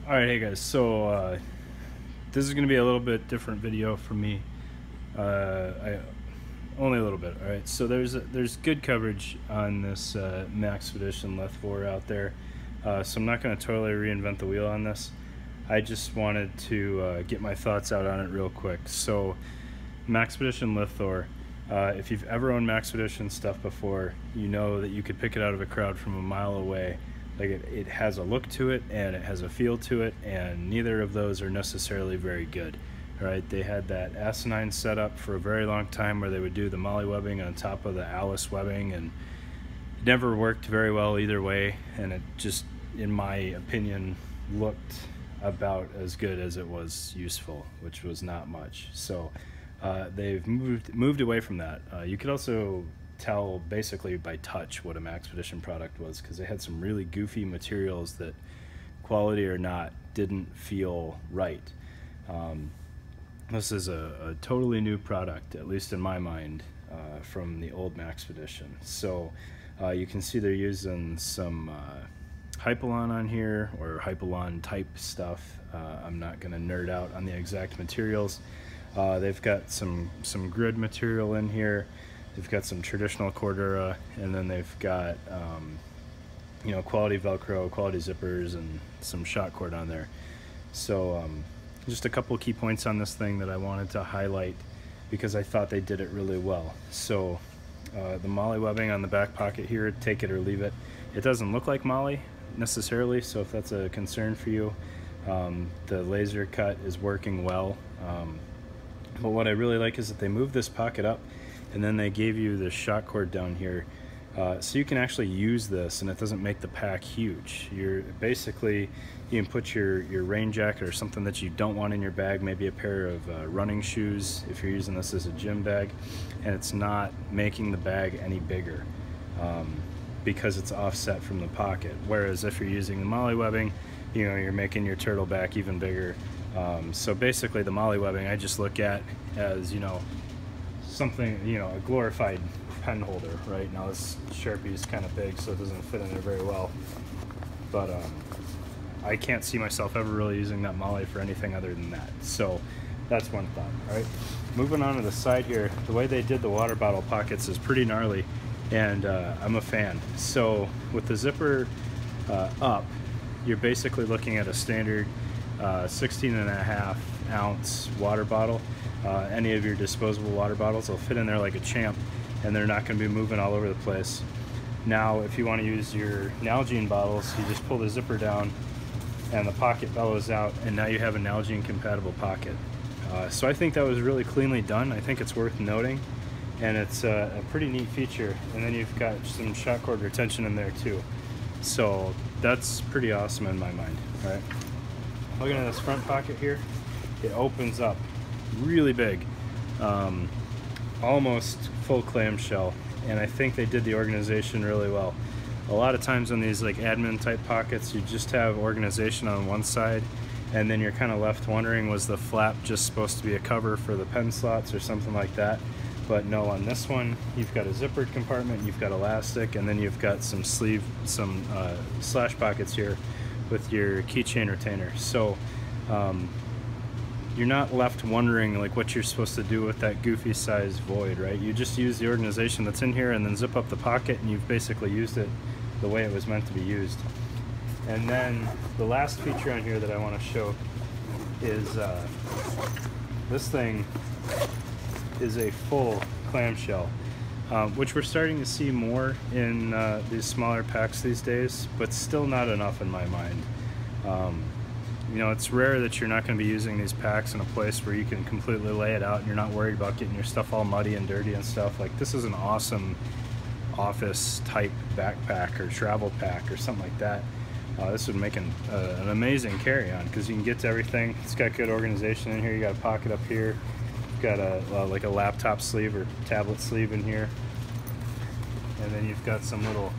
Alright, hey guys, so this is going to be a little bit different video for me. Only a little bit. Alright, so there's good coverage on this Maxpedition Lithvore out there, so I'm not going to totally reinvent the wheel on this. I just wanted to get my thoughts out on it real quick. So Maxpedition Lithvore, if you've ever owned Maxpedition stuff before, you know that you could pick it out of a crowd from a mile away. Like it has a look to it and it has a feel to it, and neither of those are necessarily very good. Right? They had that asinine setup for a very long time where they would do the molly webbing on top of the Alice webbing, and it never worked very well either way, and it just, in my opinion, looked about as good as it was useful, which was not much. So they've moved away from that. You could also tell basically by touch what a Maxpedition product was, because they had some really goofy materials that, quality or not, didn't feel right. This is a totally new product, at least in my mind, from the old Maxpedition. So you can see they're using some Hypalon on here, or Hypalon type stuff. I'm not going to nerd out on the exact materials. They've got some grid material in here. They've got some traditional Cordura, and then they've got you know, quality Velcro, quality zippers, and some shot cord on there. So just a couple key points on this thing that I wanted to highlight because I thought they did it really well. So the molly webbing on the back pocket here, take it or leave it. It doesn't look like molly necessarily, so if that's a concern for you, the laser cut is working well. But what I really like is that they moved this pocket up, and then they gave you the shot cord down here, so you can actually use this and it doesn't make the pack huge. You're basically, you can put your rain jacket or something that you don't want in your bag, maybe a pair of running shoes if you're using this as a gym bag, and it's not making the bag any bigger because it's offset from the pocket. Whereas if you're using the molly webbing, you know, you're making your turtleback even bigger. So basically the molly webbing I just look at as, you know, something, you know, a glorified pen holder. Right now this Sharpie is kind of big, so it doesn't fit in there very well, but I can't see myself ever really using that molly for anything other than that. So that's one thought. All right, moving on to the side here, the way they did the water bottle pockets is pretty gnarly, and I'm a fan. So with the zipper up, you're basically looking at a standard 16.5 ounce water bottle. Any of your disposable water bottles will fit in there like a champ, and they're not going to be moving all over the place. Now if you want to use your Nalgene bottles, you just pull the zipper down and the pocket bellows out, and now you have a Nalgene compatible pocket. So I think that was really cleanly done. I think it's worth noting, and it's a pretty neat feature. And then you've got some shot cord retention in there too, so that's pretty awesome in my mind. All right, looking at this front pocket here, it opens up really big, almost full clamshell, and I think they did the organization really well. A lot of times on these like admin type pockets, you just have organization on one side, and then you're kind of left wondering, was the flap just supposed to be a cover for the pen slots or something like that? But no, on this one you've got a zippered compartment, you've got elastic, and then you've got some slash pockets here with your keychain retainer. So you're not left wondering like what you're supposed to do with that goofy size void, right? You just use the organization that's in here and then zip up the pocket, and you've basically used it the way it was meant to be used. And then the last feature on here that I want to show is this thing is a full clamshell, which we're starting to see more in these smaller packs these days, but still not enough in my mind. You know, it's rare that you're not going to be using these packs in a place where you can completely lay it out and you're not worried about getting your stuff all muddy and dirty and stuff. Like, this is an awesome office type backpack or travel pack or something like that. This would make an amazing carry-on because you can get to everything. It's got good organization in here. You got a pocket up here. You've got a like a laptop sleeve or tablet sleeve in here, and then you've got some little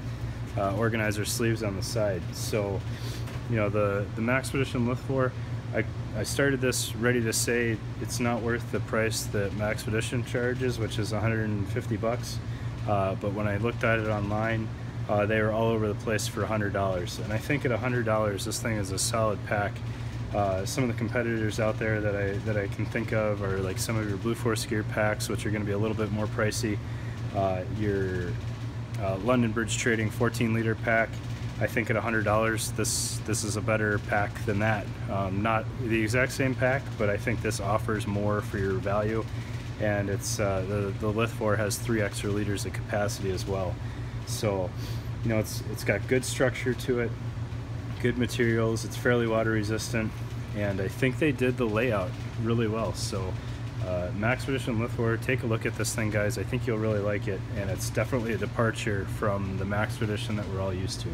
organizer sleeves on the side. So, you know, the Maxpedition Lithvore, I started this ready to say it's not worth the price that Maxpedition charges, which is 150 bucks. But when I looked at it online, they are all over the place for $100, and I think at $100 this thing is a solid pack. Some of the competitors out there that I can think of are like some of your Blue Force gear packs, which are going to be a little bit more pricey. Your London Bridge Trading 14-liter pack, I think at $100 this is a better pack than that. Not the exact same pack, but I think this offers more for your value, and it's the Lithvore has 3 extra liters of capacity as well. So, you know, it's got good structure to it, good materials, it's fairly water resistant, and I think they did the layout really well. So Maxpedition Lithvore, take a look at this thing, guys. I think you'll really like it, and it's definitely a departure from the Maxpedition that we're all used to.